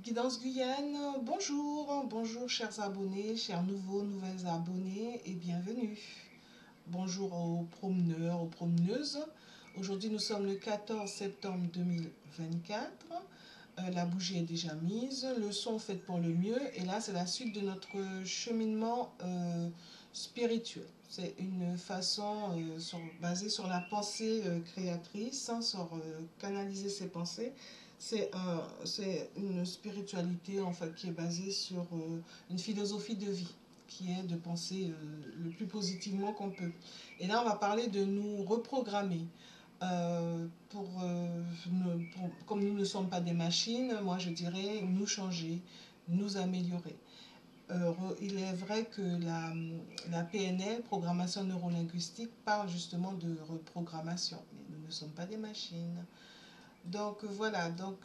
Guidance Guyane, bonjour, bonjour chers abonnés, chers nouvelles abonnés et bienvenue. Bonjour aux promeneurs, aux promeneuses. Aujourd'hui nous sommes le 14 septembre 2024. La bougie est déjà mise, le son fait pour le mieux et là c'est la suite de notre cheminement spirituel. C'est une façon basée sur la pensée créatrice, sur canaliser ses pensées. C'est une spiritualité en fait qui est basée sur une philosophie de vie qui est de penser le plus positivement qu'on peut. Et là on va parler de nous reprogrammer. Comme nous ne sommes pas des machines, moi je dirais nous changer, nous améliorer. Il est vrai que la PNL, programmation neurolinguistique, parle justement de reprogrammation, mais nous ne sommes pas des machines. Donc voilà, donc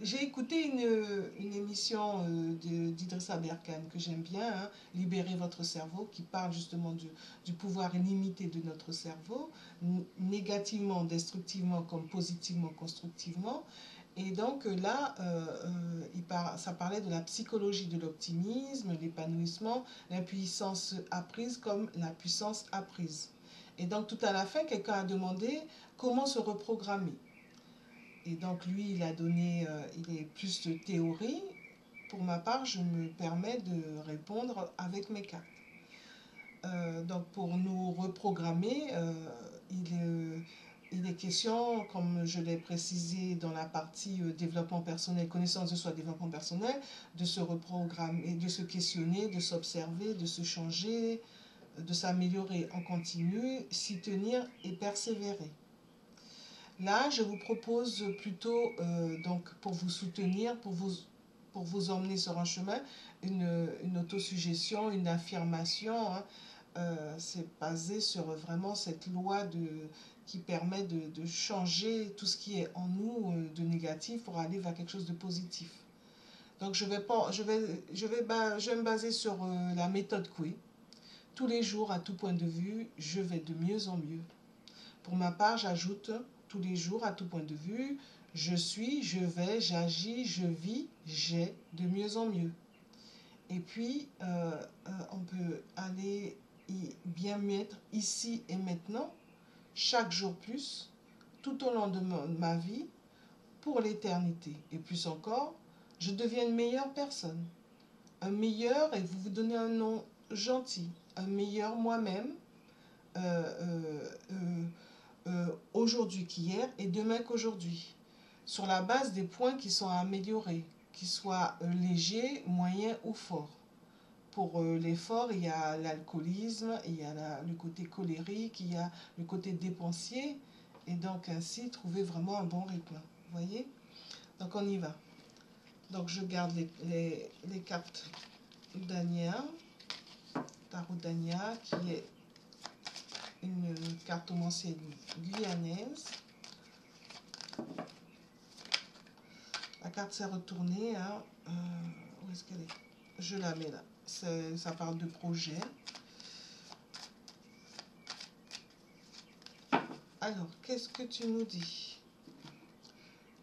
j'ai écouté une émission d'Idrissa Berkane que j'aime bien, hein, Libérer votre cerveau, qui parle justement du pouvoir illimité de notre cerveau, négativement, destructivement comme positivement, constructivement. Et donc là, ça parlait de la psychologie de l'optimisme, l'épanouissement, la puissance apprise comme la puissance apprise. Et donc tout à la fin, quelqu'un a demandé comment se reprogrammer. Et donc lui, il a donné, il est plus de théorie. Pour ma part, je me permets de répondre avec mes cartes. Donc pour nous reprogrammer, il est question, comme je l'ai précisé dans la partie développement personnel, connaissance de soi, développement personnel, de se reprogrammer, de se questionner, de s'observer, de se changer, de s'améliorer en continu, s'y tenir et persévérer. Là, je vous propose plutôt, donc pour vous soutenir, pour vous emmener sur un chemin, une autosuggestion, une affirmation. Hein. C'est basé sur vraiment cette loi qui permet de changer tout ce qui est en nous de négatif pour aller vers quelque chose de positif. Donc je vais me baser sur la méthode Coué. Tous les jours, à tout point de vue, je vais de mieux en mieux. Pour ma part, j'ajoute tous les jours, à tout point de vue, je suis, je vais, j'agis, je vis, j'ai de mieux en mieux. Et puis, on peut aller bien mettre ici et maintenant, chaque jour plus, tout au long de ma vie, pour l'éternité. Et plus encore, je deviens une meilleure personne. Un meilleur, et vous donnez un nom gentil, un meilleur moi-même, aujourd'hui qu'hier et demain qu'aujourd'hui, sur la base des points qui sont à améliorer, qu'ils soient légers, moyens ou forts. Pour l'effort, il y a l'alcoolisme, il y a le côté colérique, il y a le côté dépensier, et donc ainsi trouver vraiment un bon rythme. Vous voyez? Donc on y va. Donc je garde les cartes d'Ania, tarot d'Ania, qui est une cartomancienne guyanaise. La carte s'est retournée. Hein. Où est-ce qu'elle est? Je la mets là. Ça parle de projet. Alors, qu'est-ce que tu nous dis?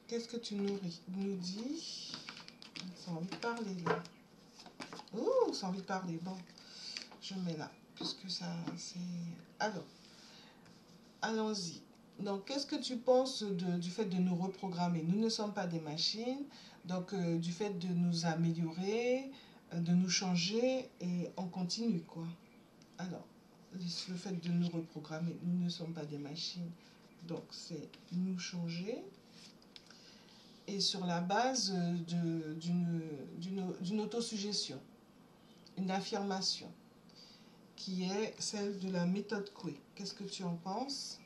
Qu'est-ce que tu nous dis? Ça a envie de parler là. Ouh, ça a envie de parler. Bon, je mets là. Puisque ça, c'est... Alors, allons-y. Donc, qu'est-ce que tu penses du fait de nous reprogrammer? Nous ne sommes pas des machines. Donc, du fait de nous améliorer, de nous changer, et on continue, quoi. Alors, le fait de nous reprogrammer, nous ne sommes pas des machines. Donc, c'est nous changer. Et sur la base d'une autosuggestion, une affirmation, qui est celle de la méthode Coué. Qu'est-ce que tu en penses?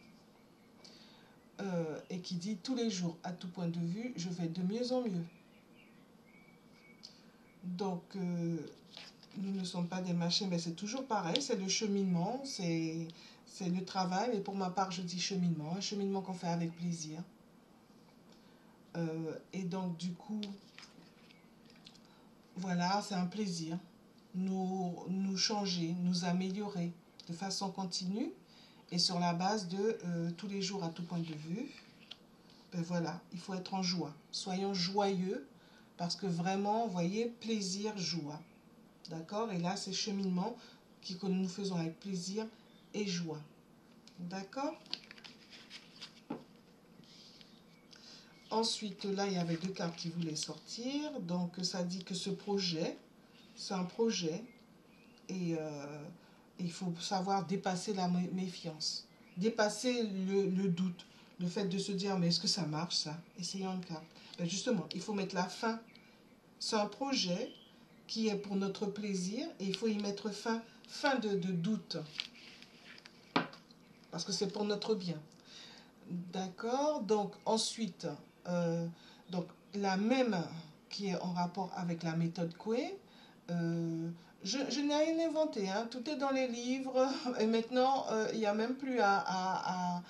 Et qui dit tous les jours, à tout point de vue, je vais de mieux en mieux. Donc, nous ne sommes pas des machines, mais c'est toujours pareil, c'est le cheminement, c'est le travail, mais pour ma part, je dis cheminement, un cheminement qu'on fait avec plaisir. Et donc, du coup, voilà, c'est un plaisir. Nous changer, nous améliorer de façon continue et sur la base de tous les jours à tout point de vue. ben voilà, il faut être en joie. Soyons joyeux parce que vraiment, vous voyez, plaisir, joie. D'accord? Et là, c'est cheminement que nous faisons avec plaisir et joie. D'accord? Ensuite, là, il y avait deux cartes qui voulaient sortir. Donc, ça dit que ce projet, c'est un projet. Et il faut savoir dépasser la méfiance. Dépasser le doute. Le fait de se dire, mais est-ce que ça marche, ça? Essayons une carte. Ben justement, il faut mettre la fin. C'est un projet qui est pour notre plaisir et il faut y mettre fin. Fin de doute. Parce que c'est pour notre bien. D'accord? Donc, ensuite, donc, la même qui est en rapport avec la méthode Coué, je n'ai rien inventé, hein. Tout est dans les livres et maintenant, il n'y a même plus à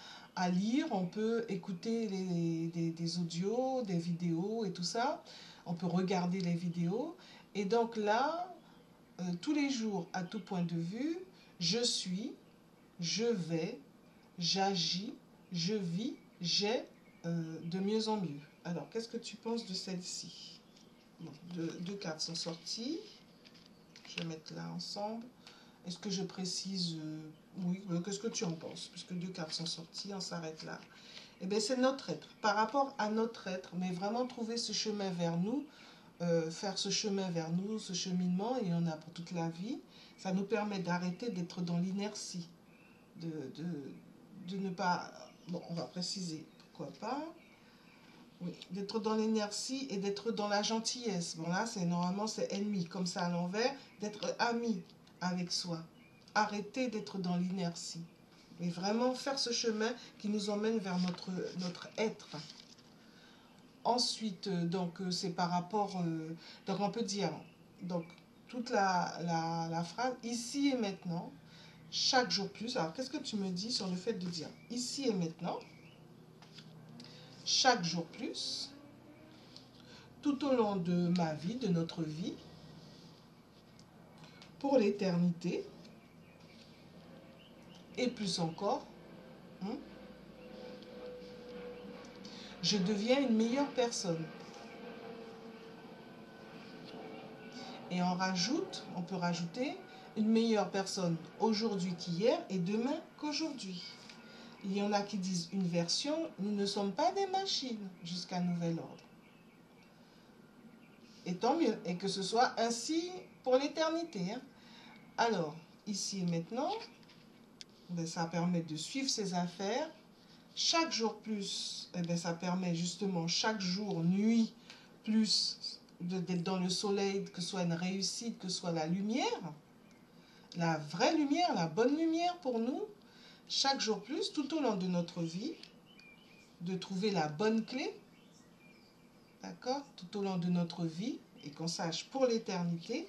lire. On peut écouter des audios, des vidéos et tout ça. On peut regarder les vidéos. Et donc là, tous les jours, à tout point de vue, je suis, je vais, j'agis, je vis, j'ai de mieux en mieux. Alors, qu'est-ce que tu penses de celle-ci? Bon, deux cartes sont sorties. Je vais mettre là ensemble. Est-ce que je précise oui, qu'est-ce que tu en penses? Puisque deux cartes sont sorties, on s'arrête là. Eh bien, c'est notre être. Par rapport à notre être, mais vraiment trouver ce chemin vers nous, faire ce chemin vers nous, ce cheminement, et on a pour toute la vie, ça nous permet d'arrêter d'être dans l'inertie, de ne pas... Bon, on va préciser, pourquoi pas. Oui, d'être dans l'inertie et d'être dans la gentillesse. Bon là, normalement, c'est ennemi, comme ça à l'envers, d'être ami avec soi. Arrêter d'être dans l'inertie. Mais vraiment faire ce chemin qui nous emmène vers notre être. Ensuite, donc, c'est par rapport... donc, on peut dire, donc, toute la phrase, ici et maintenant, chaque jour plus. Alors, qu'est-ce que tu me dis sur le fait de dire ici et maintenant, chaque jour plus, tout au long de ma vie, de notre vie, pour l'éternité, et plus encore, hein, je deviens une meilleure personne. Et on peut rajouter une meilleure personne aujourd'hui qu'hier et demain qu'aujourd'hui. Il y en a qui disent une version, nous ne sommes pas des machines jusqu'à nouvel ordre. Et tant mieux, et que ce soit ainsi pour l'éternité. Hein. Alors, ici et maintenant, ben, ça permet de suivre ses affaires. Chaque jour plus, eh ben, ça permet justement chaque jour, nuit, plus d'être dans le soleil, que ce soit une réussite, que ce soit la lumière, la vraie lumière, la bonne lumière pour nous, chaque jour plus, tout au long de notre vie, de trouver la bonne clé, d'accord, tout au long de notre vie, et qu'on sache pour l'éternité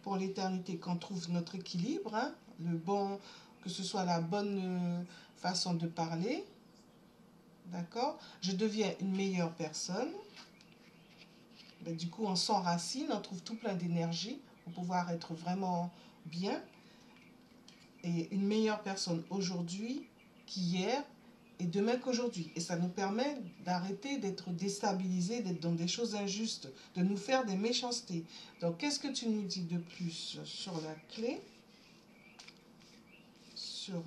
qu'on trouve notre équilibre, hein, le bon, que ce soit la bonne façon de parler, d'accord, je deviens une meilleure personne. Ben, du coup, on s'enracine, on trouve tout plein d'énergie pour pouvoir être vraiment bien. Et une meilleure personne aujourd'hui qu'hier et demain qu'aujourd'hui. Et ça nous permet d'arrêter d'être déstabilisés, d'être dans des choses injustes, de nous faire des méchancetés. Donc, qu'est-ce que tu nous dis de plus sur la clé, sur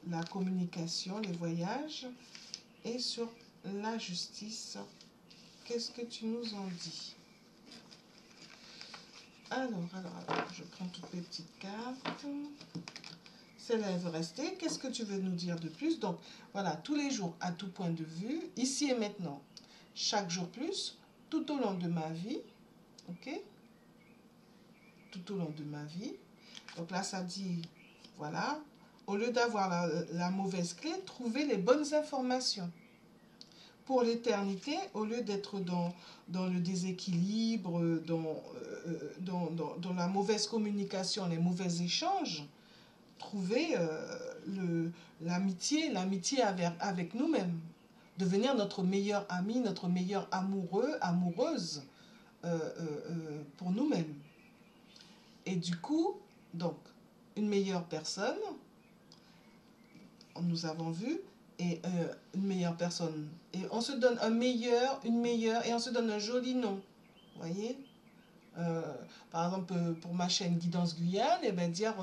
la communication, les voyages et sur la justice? Qu'est-ce que tu nous en dis? Alors, je prends toutes les petites cartes. Celle-là, elle veut rester. Qu'est-ce que tu veux nous dire de plus? Donc, voilà, tous les jours, à tout point de vue, ici et maintenant, chaque jour plus, tout au long de ma vie, ok? Tout au long de ma vie. Donc là, ça dit, voilà, au lieu d'avoir la mauvaise clé, trouver les bonnes informations. Pour l'éternité, au lieu d'être dans le déséquilibre, dans la mauvaise communication, les mauvais échanges, trouver l'amitié avec nous-mêmes, devenir notre meilleur ami, notre meilleur amoureux, amoureuse pour nous-mêmes. Et du coup, donc, une meilleure personne, nous avons vu, et une meilleure personne. Et on se donne un meilleur, une meilleure, et on se donne un joli nom. Vous voyez? Euh, Par exemple, pour ma chaîne Guidance Guyane, et ben dire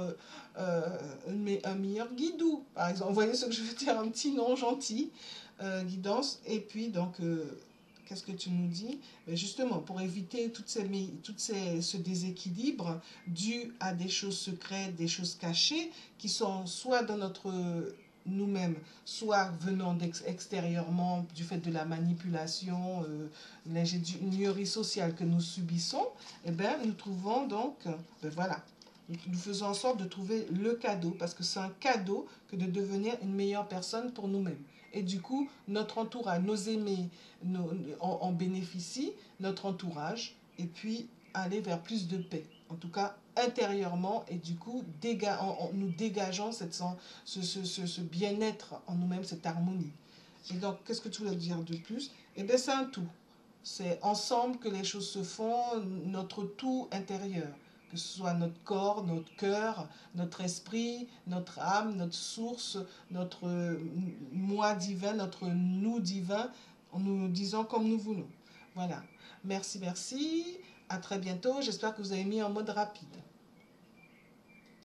un meilleur guidou, par exemple. Vous voyez ce que je veux dire? Un petit nom gentil, Guidance. Et puis, donc, qu'est-ce que tu nous dis? Ben justement, pour éviter ce déséquilibre dû à des choses secrètes, des choses cachées, qui sont soit dans notre nous-mêmes, soit venant extérieurement du fait de la manipulation, l'ingénierie sociale que nous subissons, eh ben, nous trouvons donc, ben voilà, nous faisons en sorte de trouver le cadeau, parce que c'est un cadeau que de devenir une meilleure personne pour nous-mêmes. Et du coup, notre entourage, nos aimés en bénéficient, notre entourage, et puis aller vers plus de paix. En tout cas, intérieurement, et du coup, nous dégageons ce bien-être en nous-mêmes, cette harmonie. Et donc, qu'est-ce que tu voulais dire de plus? Eh bien, c'est un tout. C'est ensemble que les choses se font, notre tout intérieur, que ce soit notre corps, notre cœur, notre esprit, notre âme, notre source, notre moi divin, notre nous divin, en nous disant comme nous voulons. Voilà. Merci, merci. À très bientôt. J'espère que vous avez mis en mode rapide.